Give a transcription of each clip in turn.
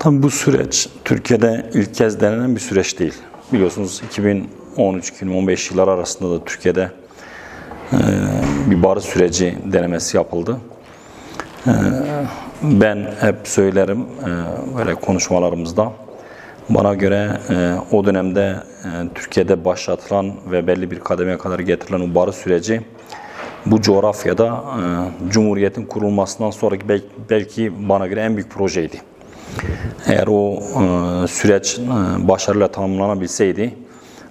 Tabii bu süreç Türkiye'de ilk kez denenen bir süreç değil. Biliyorsunuz 2013-2015 yılları arasında da Türkiye'de bir barış süreci denemesi yapıldı. Ben hep söylerim böyle konuşmalarımızda. Bana göre o dönemde Türkiye'de başlatılan ve belli bir kademeye kadar getirilen o barış süreci bu coğrafyada Cumhuriyet'in kurulmasından sonraki belki bana göre en büyük projeydi. Eğer o süreç başarıyla tamamlanabilseydi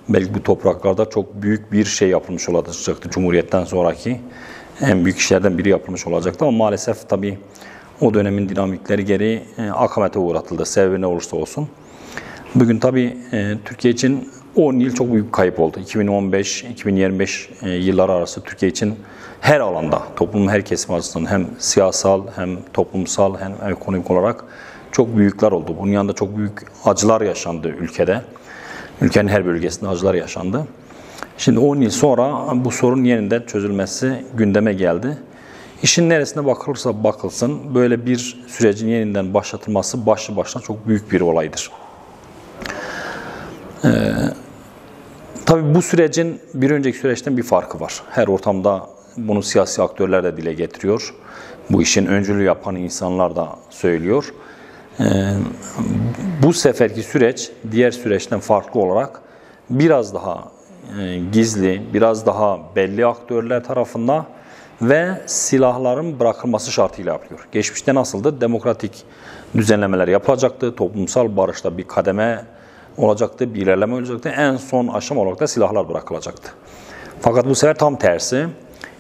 belki bu topraklarda çok büyük bir şey yapılmış olacaktı. Cumhuriyet'ten sonraki en büyük işlerden biri yapılmış olacaktı ama maalesef tabii o dönemin dinamikleri gereği akamete uğratıldı. Sebebi ne olursa olsun. Bugün tabii Türkiye için 10 yıl çok büyük kayıp oldu. 2015-2025 yılları arası Türkiye için her alanda, toplumun her kesimi açısından hem siyasal hem toplumsal hem ekonomik olarak çok büyükler oldu. Bunun yanında çok büyük acılar yaşandı ülkede. Ülkenin her bölgesinde acılar yaşandı. Şimdi 10 yıl sonra bu sorun yeniden çözülmesi gündeme geldi. İşin neresine bakılırsa bakılsın böyle bir sürecin yeniden başlatılması başlı başına çok büyük bir olaydır. Tabii bu sürecin bir önceki süreçten bir farkı var. Her ortamda bunu siyasi aktörler de dile getiriyor. Bu işin öncülüğü yapan insanlar da söylüyor. Bu seferki süreç diğer süreçten farklı olarak biraz daha gizli, biraz daha belli aktörler tarafından ve silahların bırakılması şartıyla yapılıyor. Geçmişte nasıldı? Demokratik düzenlemeler yapılacaktı, toplumsal barışta bir kademe olacaktı, bir ilerleme olacaktı. En son aşama olarak da silahlar bırakılacaktı. Fakat bu sefer tam tersi.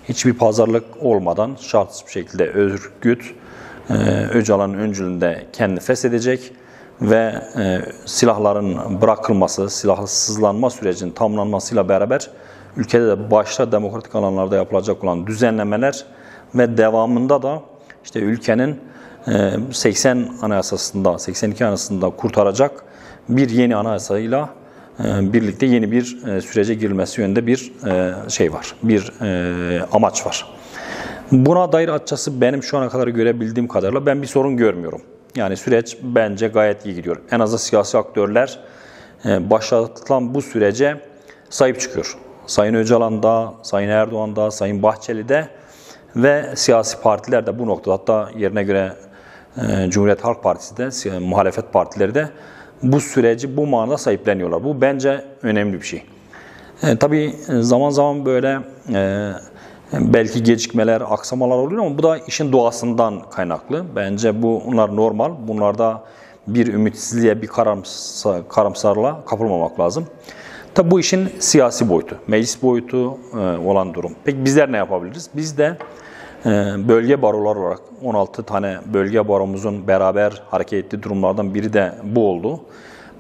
Hiçbir pazarlık olmadan şartsız bir şekilde örgüt Öcalan'ın öncülüğünde kendini feshedecek ve silahların bırakılması, silahsızlanma sürecinin tamamlanmasıyla beraber ülkede de başta demokratik alanlarda yapılacak olan düzenlemeler ve devamında da işte ülkenin 80 anayasasında, 82 anayasasında kurtaracak bir yeni anayasayla birlikte yeni bir sürece girilmesi yönünde bir şey var, bir amaç var. Buna dair açıkçası benim şu ana kadar görebildiğim kadarıyla ben bir sorun görmüyorum. Yani süreç bence gayet iyi gidiyor. En azı siyasi aktörler başlatılan bu sürece sahip çıkıyor. Sayın Öcalan'da, Sayın Erdoğan'da, Sayın Bahçeli'de ve siyasi partiler de bu noktada, hatta yerine göre Cumhuriyet Halk Partisi de, muhalefet partileri de bu süreci bu manada sahipleniyorlar. Bu bence önemli bir şey. Tabii zaman zaman böyle belki gecikmeler, aksamalar oluyor ama bu da işin doğasından kaynaklı. Bence bunlar normal. Bunlarda bir ümitsizliğe, bir karamsarlığa kapılmamak lazım. Tabii bu işin siyasi boyutu, meclis boyutu olan durum. Peki bizler ne yapabiliriz? Biz de bölge barolar olarak 16 tane bölge baromuzun beraber hareket ettiği durumlardan biri de bu oldu.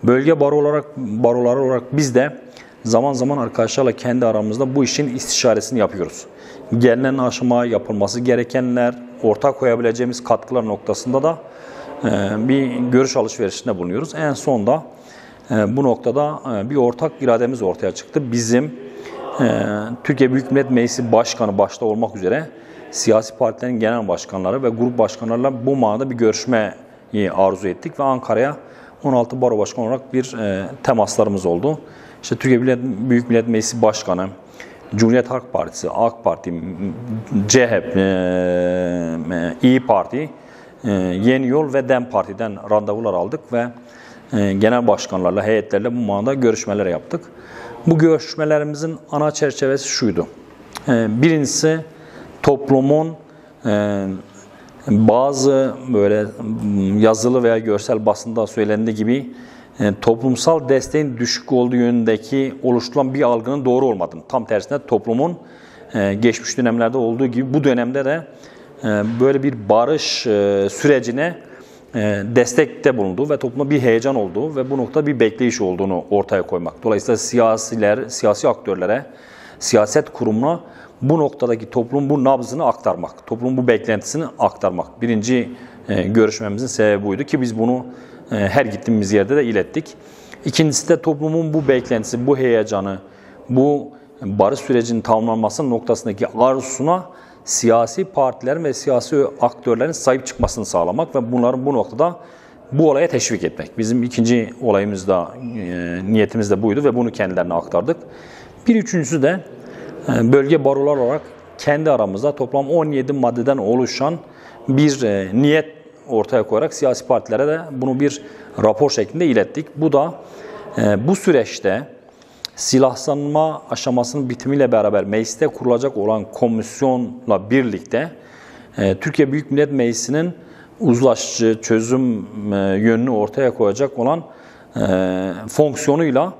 Bölge baroları olarak biz de zaman zaman arkadaşlarla kendi aramızda bu işin istişaresini yapıyoruz. Gelinen aşama, yapılması gerekenler, ortak koyabileceğimiz katkılar noktasında da bir görüş alışverişinde bulunuyoruz. En sonda bu noktada bir ortak irademiz ortaya çıktı. Bizim Türkiye Büyük Millet Meclisi Başkanı başta olmak üzere siyasi partilerin genel başkanları ve grup başkanlarıyla bu manada bir görüşmeyi arzu ettik ve Ankara'ya 16 baro başkanı olarak bir temaslarımız oldu. İşte Türkiye Büyük Millet Meclisi Başkanı, Cumhuriyet Halk Partisi, AK Parti, CHP, İYİ Parti, Yeni Yol ve DEM Parti'den randevular aldık ve genel başkanlarla, heyetlerle bu manada görüşmeler yaptık. Bu görüşmelerimizin ana çerçevesi şuydu. Birincisi toplumun bazı böyle yazılı veya görsel basında söylendiği gibi toplumsal desteğin düşük olduğu yönündeki oluşturulan bir algının doğru olmadığını, tam tersine toplumun geçmiş dönemlerde olduğu gibi bu dönemde de böyle bir barış sürecine destekte bulunduğu ve topluma bir heyecan olduğu ve bu noktada bir bekleyiş olduğunu ortaya koymak. Dolayısıyla siyasi aktörlere, siyaset kurumuna bu noktadaki toplumun bu nabzını aktarmak, toplumun bu beklentisini aktarmak. Birinci görüşmemizin sebebi buydu ki biz bunu her gittiğimiz yerde de ilettik. İkincisi de toplumun bu beklentisi, bu heyecanı, bu barış sürecinin tamamlanması noktasındaki arzusuna siyasi partilerin ve siyasi aktörlerin sahip çıkmasını sağlamak ve bunların bu noktada bu olaya teşvik etmek. Bizim ikinci olayımız da, niyetimiz de buydu ve bunu kendilerine aktardık. Bir üçüncüsü de bölge barolar olarak kendi aramızda toplam 17 maddeden oluşan bir niyet ortaya koyarak siyasi partilere de bunu bir rapor şeklinde ilettik. Bu da bu süreçte silahlanma aşamasının bitimiyle beraber mecliste kurulacak olan komisyonla birlikte Türkiye Büyük Millet Meclisi'nin uzlaşıcı çözüm yönünü ortaya koyacak olan fonksiyonuyla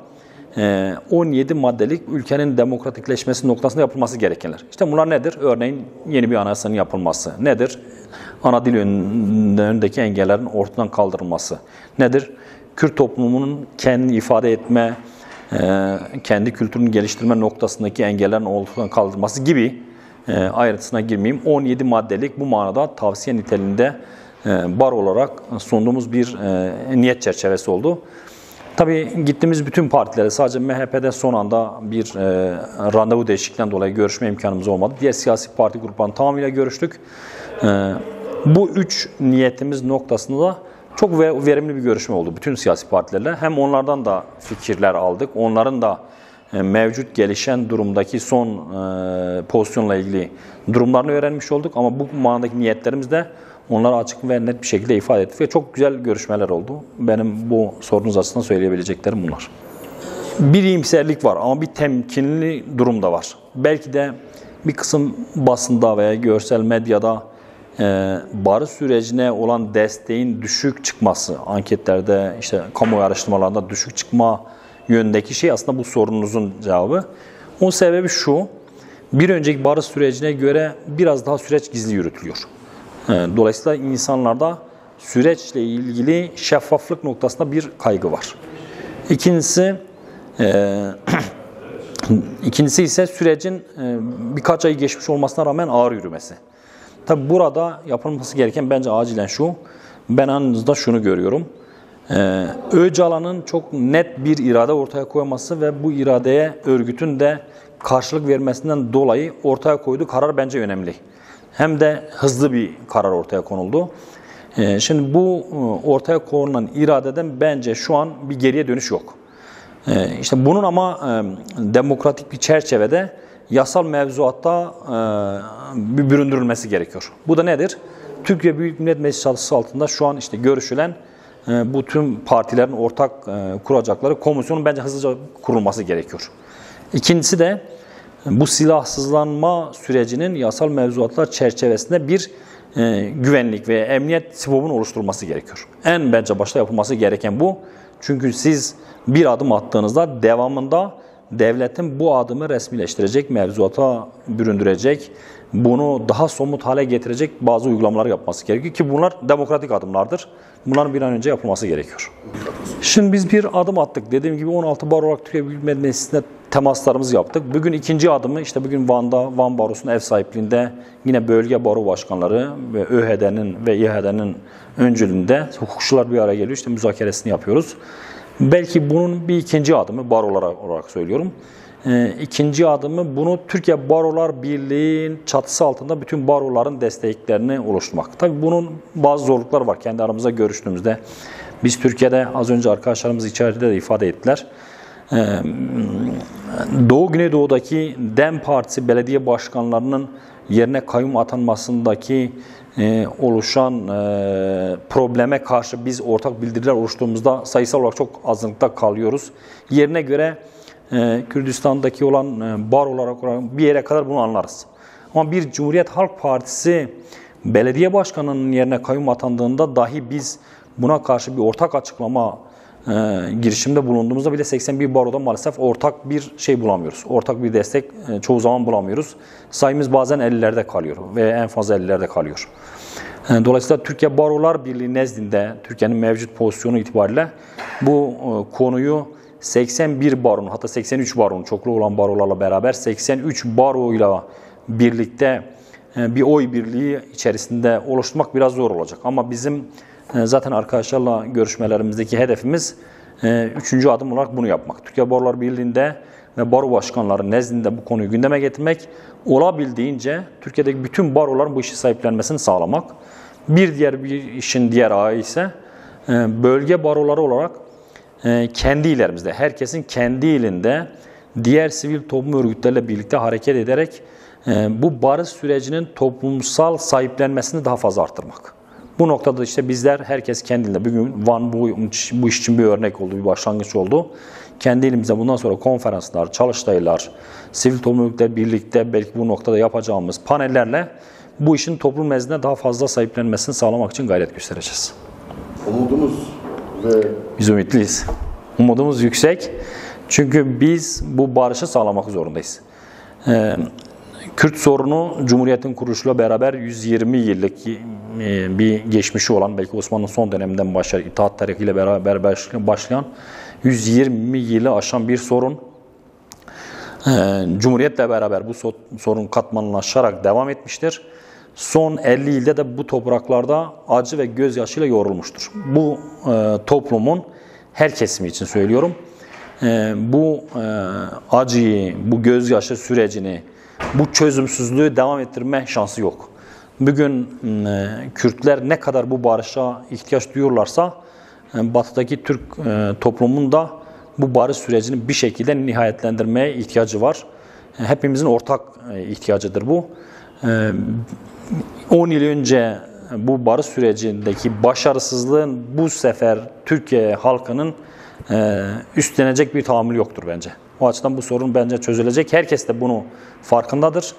17 maddelik ülkenin demokratikleşmesi noktasında yapılması gerekenler. İşte bunlar nedir? Örneğin yeni bir anayasanın yapılması. Nedir? Ana dil önündeki engellerin ortadan kaldırılması. Nedir? Kürt toplumunun kendini ifade etme, kendi kültürünü geliştirme noktasındaki engellerin ortadan kaldırılması gibi ayrıntısına girmeyeyim. 17 maddelik bu manada tavsiye niteliğinde bar olarak sunduğumuz bir niyet çerçevesi oldu. Tabii gittiğimiz bütün partilere, sadece MHP'de son anda bir randevu değişikliğinden dolayı görüşme imkanımız olmadı. Diğer siyasi parti gruplarının tamamıyla görüştük. Bu üç niyetimiz noktasında da çok verimli bir görüşme oldu bütün siyasi partilerle. Hem onlardan da fikirler aldık, onların da mevcut gelişen durumdaki son pozisyonla ilgili durumlarını öğrenmiş olduk. Ama bu manadaki niyetlerimiz de onlara açık ve net bir şekilde ifade ettik ve çok güzel görüşmeler oldu. Benim bu sorunuz açısından söyleyebileceklerim bunlar. Bir iyimserlik var ama bir temkinli durum da var. Belki de bir kısım basında veya görsel medyada barış sürecine olan desteğin düşük çıkması, anketlerde, işte kamuoyu araştırmalarında düşük çıkma yönündeki şey aslında bu sorununuzun cevabı. Onun sebebi şu, bir önceki barış sürecine göre biraz daha süreç gizli yürütülüyor. Dolayısıyla insanlarda süreçle ilgili şeffaflık noktasında bir kaygı var. İkincisi ise sürecin birkaç ay geçmiş olmasına rağmen ağır yürümesi. Tabi burada yapılması gereken bence acilen şu, ben anınızda şunu görüyorum. Öcalan'ın çok net bir irade ortaya koyması ve bu iradeye örgütün de karşılık vermesinden dolayı ortaya koyduğu karar bence önemli. Hem de hızlı bir karar ortaya konuldu. Şimdi bu ortaya konulan iradeden bence şu an bir geriye dönüş yok. İşte bunun ama demokratik bir çerçevede yasal mevzuatta bir büründürülmesi gerekiyor. Bu da nedir? Türkiye Büyük Millet Meclisi çatısı altında şu an işte görüşülen bu tüm partilerin ortak kuracakları komisyonun bence hızlıca kurulması gerekiyor. İkincisi de bu silahsızlanma sürecinin yasal mevzuatlar çerçevesinde bir güvenlik ve emniyet sibobunun oluşturulması gerekiyor. En bence başta yapılması gereken bu. Çünkü siz bir adım attığınızda devamında devletin bu adımı resmileştirecek, mevzuata büründürecek, bunu daha somut hale getirecek bazı uygulamalar yapması gerekiyor ki bunlar demokratik adımlardır. Bunların bir an önce yapılması gerekiyor. Şimdi biz bir adım attık. Dediğim gibi 16 baro olarak Türkiye Büyük Millet Meclisi'nde temaslarımızı yaptık. Bugün ikinci adımı işte bugün Van'da, Van Barosu'nun ev sahipliğinde yine bölge baro başkanları ve ÖHD'nin ve İHD'nin öncülüğünde hukukçular bir araya geliyor. İşte müzakeresini yapıyoruz. Belki bunun bir ikinci adımı barolar olarak söylüyorum. İkinci adımı bunu Türkiye Barolar Birliği'nin çatısı altında bütün baroların desteklerini oluşturmak. Tabii bunun bazı zorlukları var. Kendi aramızda görüştüğümüzde biz Türkiye'de az önce arkadaşlarımız içeride de ifade ettiler. Doğu Güneydoğu'daki DEM Partisi belediye başkanlarının yerine kayyum atanmasındaki oluşan probleme karşı biz ortak bildiriler oluşturduğumuzda sayısal olarak çok azınlıkta kalıyoruz. Yerine göre Kürdistan'daki olan bar olarak bir yere kadar bunu anlarız. Ama bir Cumhuriyet Halk Partisi belediye başkanının yerine kayyum atandığında dahi biz buna karşı bir ortak açıklama girişimde bulunduğumuzda bile 81 baroda maalesef ortak bir şey bulamıyoruz. Ortak bir destek çoğu zaman bulamıyoruz. Sayımız bazen 50'lerde kalıyor ve en fazla 50'lerde kalıyor. Dolayısıyla Türkiye Barolar Birliği nezdinde Türkiye'nin mevcut pozisyonu itibariyle bu konuyu 81 baronun, hatta 83 baronun, çoklu olan barolarla beraber 83 baroyla birlikte bir oy birliği içerisinde oluşturmak biraz zor olacak. Ama bizim zaten arkadaşlarla görüşmelerimizdeki hedefimiz 3. adım olarak bunu yapmak. Türkiye Barolar Birliği'nde ve baro başkanları nezdinde bu konuyu gündeme getirmek, olabildiğince Türkiye'deki bütün baroların bu işi sahiplenmesini sağlamak. Bir işin diğer ayağı ise bölge baroları olarak kendi illerimizde, herkesin kendi ilinde diğer sivil toplum örgütleriyle birlikte hareket ederek bu barış sürecinin toplumsal sahiplenmesini daha fazla arttırmak. Bu noktada işte bizler herkes kendinde, bugün Van bu iş için bir örnek oldu, bir başlangıç oldu. Kendi elimizde bundan sonra konferanslar, çalıştaylar, sivil toplum örgütleri birlikte belki bu noktada yapacağımız panellerle bu işin toplum nezdinde daha fazla sahiplenmesini sağlamak için gayret göstereceğiz. Umudumuz ve... Biz ümitliyiz. Umudumuz yüksek. Çünkü biz bu barışı sağlamak zorundayız. Kürt sorunu Cumhuriyet'in kuruluşuyla beraber 120 yıllık bir geçmişi olan, belki Osmanlı'nın son döneminden başlayan, İttihat Terakki ile beraber başlayan 120 yılı aşan bir sorun. Cumhuriyet'le beraber bu sorun katmanlaşarak devam etmiştir. Son 50 yılda da bu topraklarda acı ve gözyaşıyla yoğrulmuştur. Bu toplumun her kesimi için söylüyorum. Bu acıyı, bu gözyaşı sürecini, bu çözümsüzlüğü devam ettirme şansı yok. Bugün Kürtler ne kadar bu barışa ihtiyaç duyuyorlarsa batıdaki Türk toplumun da bu barış sürecini bir şekilde nihayetlendirmeye ihtiyacı var. Hepimizin ortak ihtiyacıdır bu. 10 yıl önce bu barış sürecindeki başarısızlığın bu sefer Türkiye halkının üstlenecek bir tahammülü yoktur bence. O açıdan bu sorun bence çözülecek. Herkes de bunu farkındadır.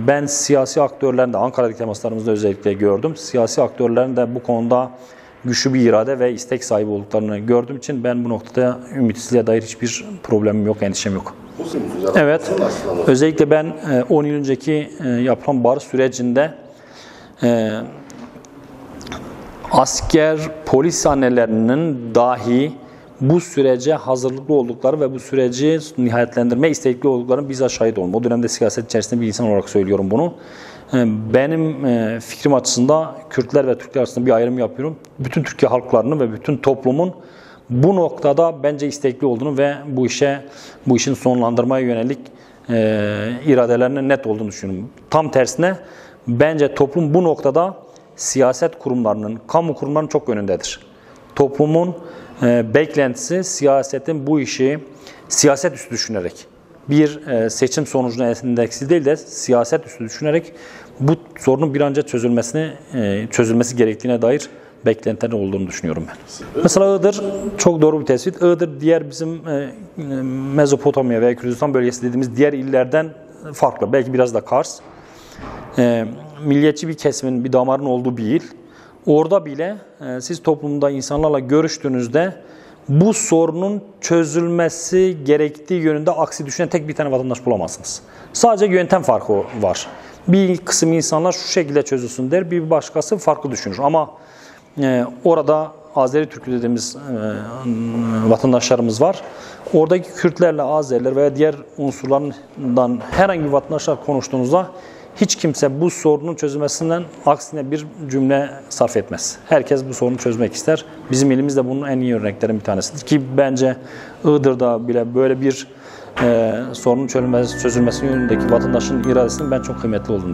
Ben siyasi aktörlerin de Ankara'daki temaslarımızda özellikle gördüm. Siyasi aktörlerin de bu konuda güçlü bir irade ve istek sahibi olduklarını gördüğüm için ben bu noktada ümitsizliğe dair hiçbir problemim yok, endişem yok. Evet, özellikle ben 10 yıl önceki yapılan barış sürecinde asker, polis annelerinin dahi bu sürece hazırlıklı oldukları ve bu süreci nihayetlendirme istekli olduklarını bizzat şahit oldum. O dönemde siyaset içerisinde bir insan olarak söylüyorum bunu. Benim fikrim açısından Kürtler ve Türkler arasında bir ayrım yapıyorum. Bütün Türkiye halklarının ve bütün toplumun bu noktada bence istekli olduğunu ve bu işin sonlandırmaya yönelik iradelerinin net olduğunu düşünüyorum. Tam tersine bence toplum bu noktada siyaset kurumlarının, kamu kurumlarının çok önündedir. Toplumun beklentisi siyasetin bu işi siyaset üstü düşünerek, bir seçim sonucuna endeksli değil de siyaset üstü düşünerek bu sorunun bir an önce çözülmesi gerektiğine dair beklentilerin olduğunu düşünüyorum ben. Mesela Iğdır çok doğru bir tespit. Iğdır diğer bizim Mezopotamya veya Kürdistan bölgesi dediğimiz diğer illerden farklı. Belki biraz da Kars. Milliyetçi bir kesimin, bir damarın olduğu bir il. Orada bile siz toplumda insanlarla görüştüğünüzde bu sorunun çözülmesi gerektiği yönünde aksi düşünen tek bir tane vatandaş bulamazsınız. Sadece yöntem farkı var. Bir kısım insanlar şu şekilde çözülsün der, bir başkası farklı düşünür. Ama orada Azeri Türk'ü dediğimiz vatandaşlarımız var. Oradaki Kürtlerle Azeriler veya diğer unsurlardan herhangi bir vatandaşlar konuştuğunuzda hiç kimse bu sorunun çözülmesinden aksine bir cümle sarf etmez. Herkes bu sorunu çözmek ister. Bizim ilimiz de bunun en iyi örneklerinden bir tanesidir. Ki bence Iğdır'da bile böyle bir sorunun çözülmesi yönündeki vatandaşın iradesinin ben çok kıymetli olduğunu düşünüyorum.